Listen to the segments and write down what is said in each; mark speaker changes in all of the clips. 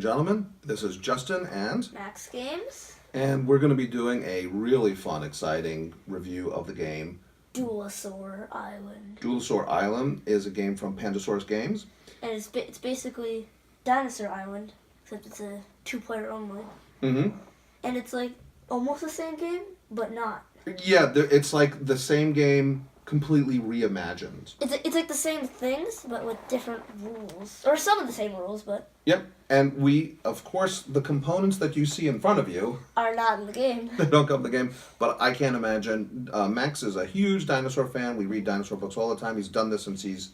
Speaker 1: gentlemen, this is Justin and
Speaker 2: Max Games.
Speaker 1: And we're going to be doing a really fun, exciting review of the game.
Speaker 2: Duelosaur Island.
Speaker 1: Duelosaur Island is a game from Pandasaurus Games.
Speaker 2: And it's basically Dinosaur Island, except it's a 2-player only.
Speaker 1: Mm-hmm.
Speaker 2: And it's like almost the same game, but not.
Speaker 1: Yeah, it's like the same game, completely reimagined.
Speaker 2: It's like the same things, but with different rules. Or some of the same rules, but...
Speaker 1: Yep, and we, of course, the components that you see in front of you...
Speaker 2: are not in the game.
Speaker 1: They don't come in the game, but I can't imagine. Max is a huge dinosaur fan. We read dinosaur books all the time. He's done this since he's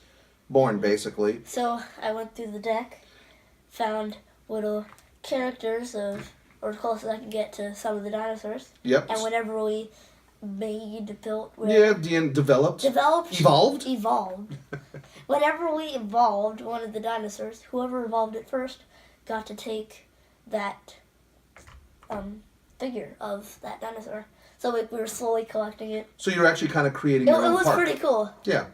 Speaker 1: born, basically.
Speaker 2: So, I went through the deck, found little characters of... or as close as I could get to some of the dinosaurs.
Speaker 1: Yep.
Speaker 2: And whenever we built...
Speaker 1: Developed.
Speaker 2: Evolved. Whenever we evolved one of the dinosaurs, whoever evolved it first got to take that figure of that dinosaur. So we were slowly collecting it.
Speaker 1: So you're actually kind of creating your own
Speaker 2: It was
Speaker 1: park.
Speaker 2: pretty cool.
Speaker 1: Yeah.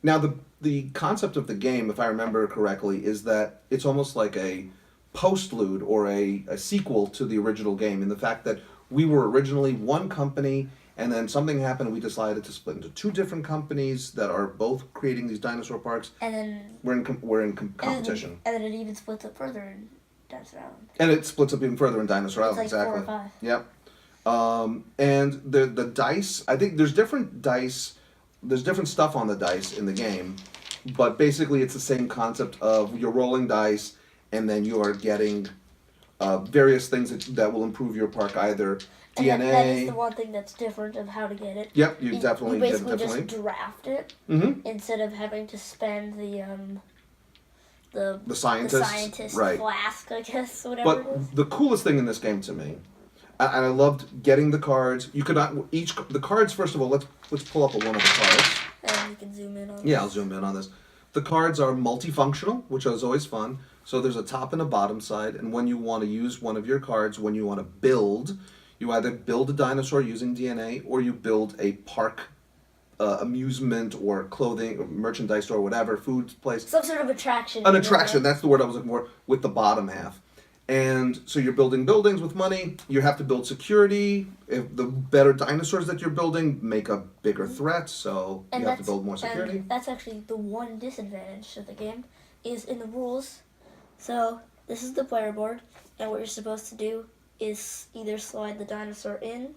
Speaker 1: Now, the concept of the game, if I remember correctly, is that it's almost like a postlude or a sequel to the original game in the fact that we were originally one company, and then something happened and we decided to split into two different companies that are both creating these dinosaur parks.
Speaker 2: And then...
Speaker 1: We're in competition.
Speaker 2: And then it even splits up further in Dinosaur Island.
Speaker 1: And it splits up even further in Dinosaur Island,
Speaker 2: It's like
Speaker 1: exactly.
Speaker 2: 4 or 5.
Speaker 1: Yep. And the dice, I think there's different dice, there's different stuff on the dice in the game, but basically it's the same concept of you're rolling dice and then you are getting various things that will improve your park, either DNA.
Speaker 2: And that is the one thing that's different of how to get it.
Speaker 1: Yep, you definitely
Speaker 2: You basically just draft it
Speaker 1: Mm-hmm.
Speaker 2: instead of having to spend the
Speaker 1: scientist right.
Speaker 2: flask, I guess, whatever it is.
Speaker 1: But the coolest thing in this game to me, and I loved getting the cards. You could not the cards. First of all, let's pull up one of the cards.
Speaker 2: And you can zoom in on this.
Speaker 1: Yeah, I'll zoom in on this. The cards are multifunctional, which is always fun. So there's a top and a bottom side, and when you want to use one of your cards, when you want to build, you either build a dinosaur using DNA, or you build a park amusement or clothing or merchandise store, whatever, food place.
Speaker 2: Some sort of attraction.
Speaker 1: An attraction, that's the word I was looking for, with the bottom half. And so you're building buildings with money. You have to build security. If the better dinosaurs that you're building make a bigger threat, so you have to build more security.
Speaker 2: And that's actually the one disadvantage of the game, is in the rules. So this is the player board, and what you're supposed to do is either slide the dinosaur in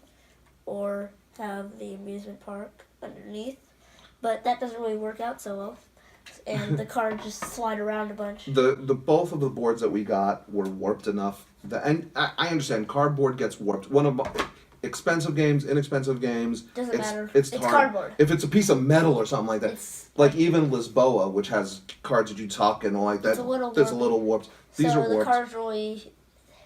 Speaker 2: or have the amusement park underneath. But that doesn't really work out so well. And the cards just slide around a bunch.
Speaker 1: The both of the boards that we got were warped enough that, and I understand cardboard gets warped. One of expensive games, inexpensive games.
Speaker 2: Doesn't matter.
Speaker 1: It's
Speaker 2: It's
Speaker 1: hard.
Speaker 2: cardboard.
Speaker 1: If it's a piece of metal or something like that,
Speaker 2: It's
Speaker 1: like even Lisboa, which has cards that you tuck and all like that,
Speaker 2: It's a little
Speaker 1: it's a little warped. These
Speaker 2: so
Speaker 1: are
Speaker 2: the
Speaker 1: warped.
Speaker 2: cards really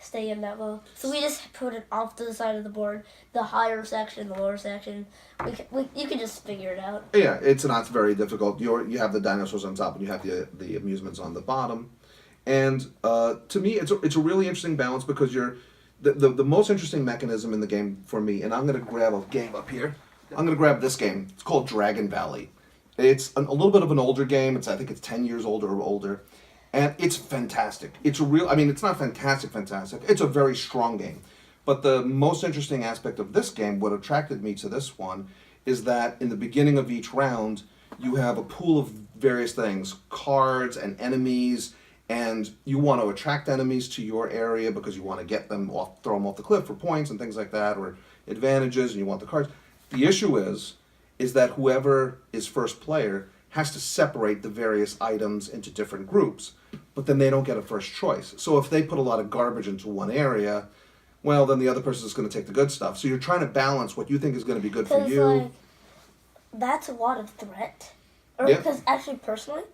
Speaker 2: stay in that low. So we just put it off to the side of the board, the higher section, the lower section. You can just figure it out.
Speaker 1: Yeah, it's not very difficult. You have the dinosaurs on top and you have the amusements on the bottom. And to me, it's a really interesting balance because the most interesting mechanism in the game for me, and I'm going to grab a game up here. I'm going to grab this game. It's called Dragon Valley. It's a little bit of an older game. I think it's 10 years older or older. And it's fantastic. It's it's not fantastic. It's a very strong game. But the most interesting aspect of this game, what attracted me to this one, is that in the beginning of each round, you have a pool of various things, cards and enemies, and you want to attract enemies to your area because you want to get them off, throw them off the cliff for points and things like that, or advantages, and you want the cards. The issue is that whoever is first player has to separate the various items into different groups, but then they don't get a first choice. So if they put a lot of garbage into one area, well, then the other person is going to take the good stuff. So you're trying to balance what you think is going to be good for you.
Speaker 2: Like, that's a lot of threat. Because actually, personally,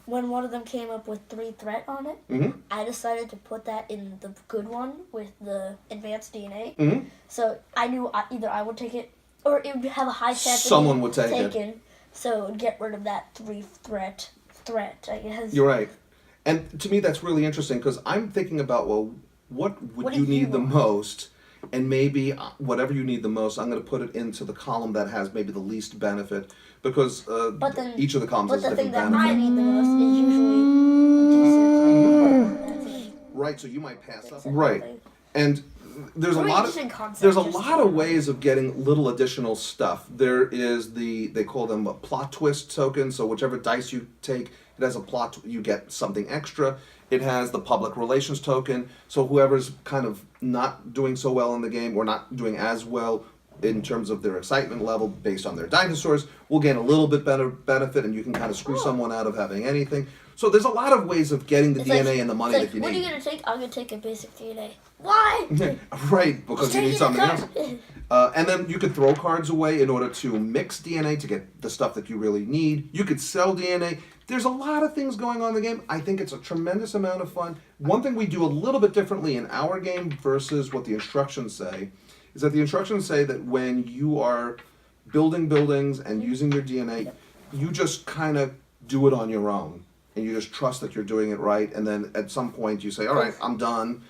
Speaker 2: when one of them came up with 3 threat on it, I decided to put that in the good one with the advanced DNA. So I knew either I would take it, or it would have a high chance
Speaker 1: someone
Speaker 2: of
Speaker 1: would take
Speaker 2: taken.
Speaker 1: it.
Speaker 2: So it would get rid of that 3 threat, I guess.
Speaker 1: You're right. And to me, that's really interesting because I'm thinking about, well, what would you need the most? And maybe whatever you need the most, I'm going to put it into the column that has maybe the least benefit because each of the columns has a different benefit.
Speaker 2: But the thing that I need the most is usually decent.
Speaker 1: right, so you might pass up.
Speaker 2: Things
Speaker 1: Right.
Speaker 2: that-
Speaker 1: And there's a
Speaker 2: Really
Speaker 1: lot
Speaker 2: interesting
Speaker 1: of
Speaker 2: concept,
Speaker 1: there's a
Speaker 2: just
Speaker 1: lot
Speaker 2: to-
Speaker 1: of ways of getting little additional stuff. There is they call them a plot twist token. So whichever dice you take, it has a plot. You get something extra. It has the public relations token. So whoever's kind of not doing so well in the game or not doing as well in terms of their excitement level based on their dinosaurs will gain a little bit better benefit, and you can kind of screw someone out of having anything. So there's a lot of ways of getting the
Speaker 2: It's
Speaker 1: DNA
Speaker 2: like-
Speaker 1: and the money
Speaker 2: it's like,
Speaker 1: that you
Speaker 2: what
Speaker 1: need.
Speaker 2: are you gonna take? I'm gonna take a basic DNA. Why?
Speaker 1: Right, because you need something else.
Speaker 2: else.
Speaker 1: And then you could throw cards away in order to mix DNA to get the stuff that you really need. You could sell DNA. There's a lot of things going on in the game. I think it's a tremendous amount of fun. One thing we do a little bit differently in our game versus what the instructions say is that the instructions say that when you are building buildings and using your DNA, you just kind of do it on your own. And you just trust that you're doing it right. And then at some point you say, all right, I'm done.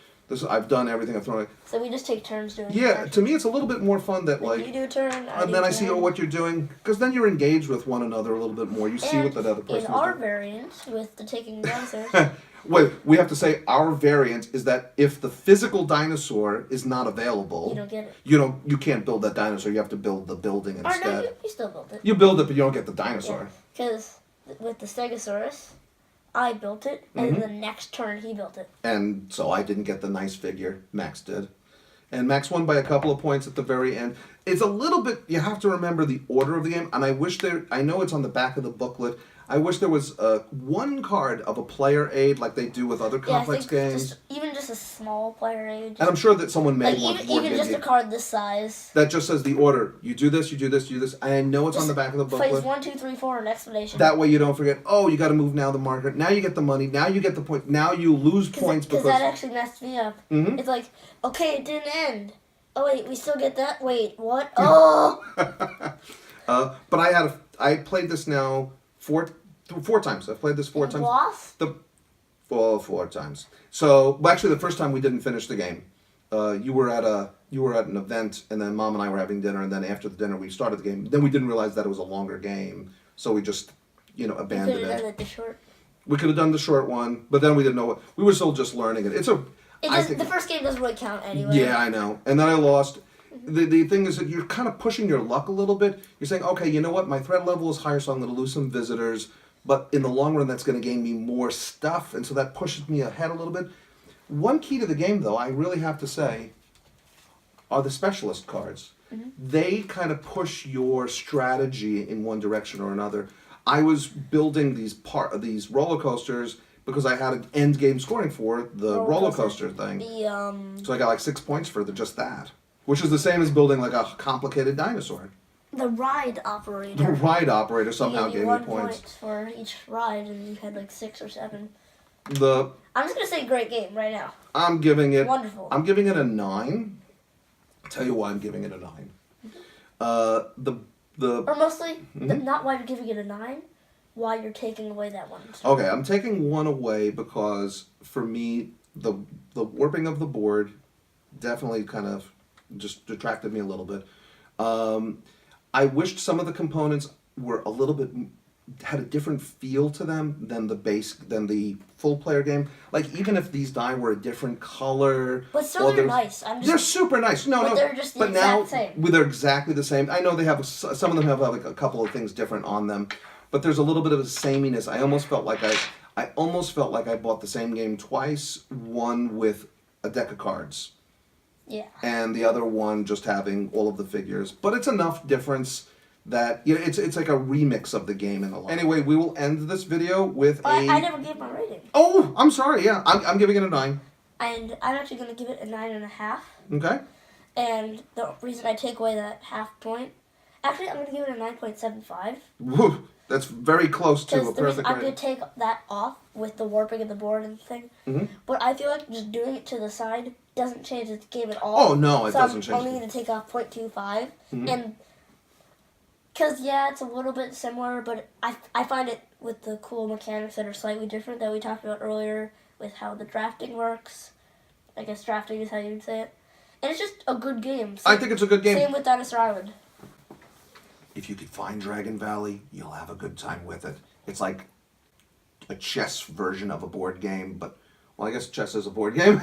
Speaker 1: I've done everything I've thrown.
Speaker 2: So we just take turns doing
Speaker 1: Yeah,
Speaker 2: it.
Speaker 1: to me it's a little bit more fun that
Speaker 2: Like,
Speaker 1: like,
Speaker 2: you do a turn,
Speaker 1: and then I see what you're doing, because then you're engaged with one another a little bit more. You see what that other
Speaker 2: in
Speaker 1: person
Speaker 2: our
Speaker 1: is doing.
Speaker 2: variant, with the taking dinosaurs,
Speaker 1: Wait, we have to say our variant is that if the physical dinosaur is not available,
Speaker 2: you don't get it.
Speaker 1: you can't build that dinosaur. You have to build the building
Speaker 2: Or no,
Speaker 1: instead.
Speaker 2: you still built it.
Speaker 1: You build it, but you don't get the dinosaur.
Speaker 2: Because with the Stegosaurus, I built it, and
Speaker 1: Mm-hmm.
Speaker 2: the next turn he built it.
Speaker 1: And so I didn't get the nice figure. Max did. And Max won by a couple of points at the very end. It's a little bit, you have to remember the order of the game, and I know it's on the back of the booklet. I wish there was one card of a player aid like they do with other complex games.
Speaker 2: Even just a small player aid.
Speaker 1: And I'm sure that someone made
Speaker 2: Like,
Speaker 1: one
Speaker 2: even,
Speaker 1: for
Speaker 2: even just a card this size.
Speaker 1: that just says the order. You do this, you do this, you do this. And I know it's on the back of the
Speaker 2: Phase
Speaker 1: booklet.
Speaker 2: 1, 2, 3, 4, an explanation.
Speaker 1: That way you don't forget, oh, you got to move now the marker. Now you get the money. Now you get the point. Now you lose points
Speaker 2: Because
Speaker 1: because...
Speaker 2: that actually messed me up.
Speaker 1: Mhm.
Speaker 2: It's like, okay, it didn't end. Oh wait, we still get that? Wait, what? Oh!
Speaker 1: But I played this now four times. I've played this four times.
Speaker 2: Lost?
Speaker 1: Four times. So, well, actually, the first time we didn't finish the game. You were at an event, and then Mom and I were having dinner, and then after the dinner we started the game. Then we didn't realize that it was a longer game, so we just abandoned
Speaker 2: Could have
Speaker 1: it.
Speaker 2: done it the short.
Speaker 1: We could have done the short one, but then we didn't know what we were still just learning it.
Speaker 2: The first game doesn't really count anyway.
Speaker 1: Yeah, I know. And then I lost. The thing is that you're kind of pushing your luck a little bit. You're saying, okay, you know what? My threat level is higher, so I'm going to lose some visitors. But in the long run, that's going to gain me more stuff, and so that pushes me ahead a little bit. One key to the game, though, I really have to say, are the specialist cards.
Speaker 2: Mm-hmm.
Speaker 1: They kind of push your strategy in one direction or another. I was building these roller coasters because I had an end game scoring for the roller coaster thing. So I got like 6 points for just that, which is the same as building like a complicated dinosaur.
Speaker 2: The ride
Speaker 1: The
Speaker 2: operator.
Speaker 1: ride operator somehow
Speaker 2: They
Speaker 1: gave
Speaker 2: gave
Speaker 1: me
Speaker 2: you 1
Speaker 1: points.
Speaker 2: point for each ride, and you had like 6 or 7.
Speaker 1: The
Speaker 2: I'm just gonna say great game right now.
Speaker 1: I'm giving it
Speaker 2: Wonderful.
Speaker 1: I'm giving it a 9. I'll tell you why I'm giving it a 9.
Speaker 2: Or mostly,
Speaker 1: Mm-hmm.
Speaker 2: not why you're giving it a 9, why you're taking away that one.
Speaker 1: Okay, I'm taking 1 away because for me the warping of the board definitely kind of just detracted me a little bit. I wished some of the components were a little bit had a different feel to them than the full player game. Like even if these die were a different color,
Speaker 2: But still,
Speaker 1: or
Speaker 2: they're
Speaker 1: there's-
Speaker 2: nice. I'm
Speaker 1: They're
Speaker 2: just.
Speaker 1: super nice. No,
Speaker 2: But
Speaker 1: no.
Speaker 2: they're just the
Speaker 1: but now
Speaker 2: exact same.
Speaker 1: they're exactly the same. I know they have some of them have like a couple of things different on them, but there's a little bit of a sameness. I almost felt like I bought the same game twice. One with a deck of cards,
Speaker 2: Yeah.
Speaker 1: and the other one just having all of the figures. But it's enough difference that it's like a remix of the game in the long. Anyway, we will end this video with
Speaker 2: But I never gave my rating.
Speaker 1: Oh, I'm sorry. Yeah, I'm giving it a 9.
Speaker 2: And I'm actually going to give it a 9.5.
Speaker 1: Okay.
Speaker 2: And the reason I take away that half point, actually, I'm going to give it a 9.75.
Speaker 1: Woo, that's very close to a
Speaker 2: Because the reason
Speaker 1: perfect
Speaker 2: I'm going
Speaker 1: rating.
Speaker 2: to take that off with the warping of the board and thing.
Speaker 1: Mhm.
Speaker 2: But I feel like just doing it to the side doesn't change the game at all.
Speaker 1: Oh no, it
Speaker 2: so
Speaker 1: doesn't
Speaker 2: I'm
Speaker 1: change.
Speaker 2: only going to take off 0.25.
Speaker 1: Mhm.
Speaker 2: And because, yeah, it's a little bit similar, but I find it with the cool mechanics that are slightly different that we talked about earlier with how the drafting works. I guess drafting is how you would say it. And it's just a good game.
Speaker 1: I think it's a good game.
Speaker 2: Same with Dinosaur Island.
Speaker 1: If you could find Dragon Valley, you'll have a good time with it. It's like a chess version of a board game, but Well, I guess chess is a board game.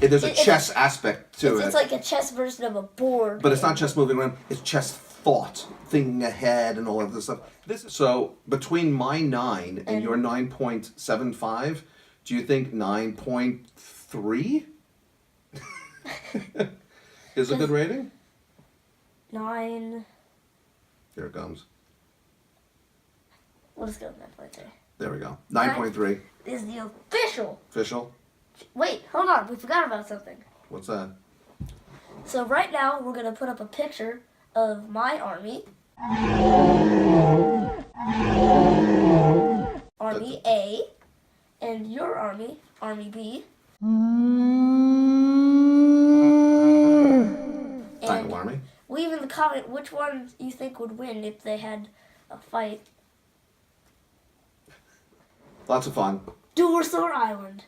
Speaker 1: There's a chess aspect to it.
Speaker 2: It's like a chess version of a board.
Speaker 1: But it's not chess moving around. It's chess thought, thinking ahead, and all of this stuff. So between my 9 and your 9.75, do you think 9.3 is a good rating?
Speaker 2: 9.
Speaker 1: Here it comes.
Speaker 2: We'll just go with 9.3.
Speaker 1: There we go. 9.3.
Speaker 2: Is the official.
Speaker 1: Official?
Speaker 2: Wait, hold on. We forgot about something.
Speaker 1: What's that?
Speaker 2: So right now, we're going to put up a picture of my army. Army A. And your army, Army B.
Speaker 1: Dino Army.
Speaker 2: Leave in the comment which one you think would win if they had a fight.
Speaker 1: Lots of fun.
Speaker 2: Duelosaur Island.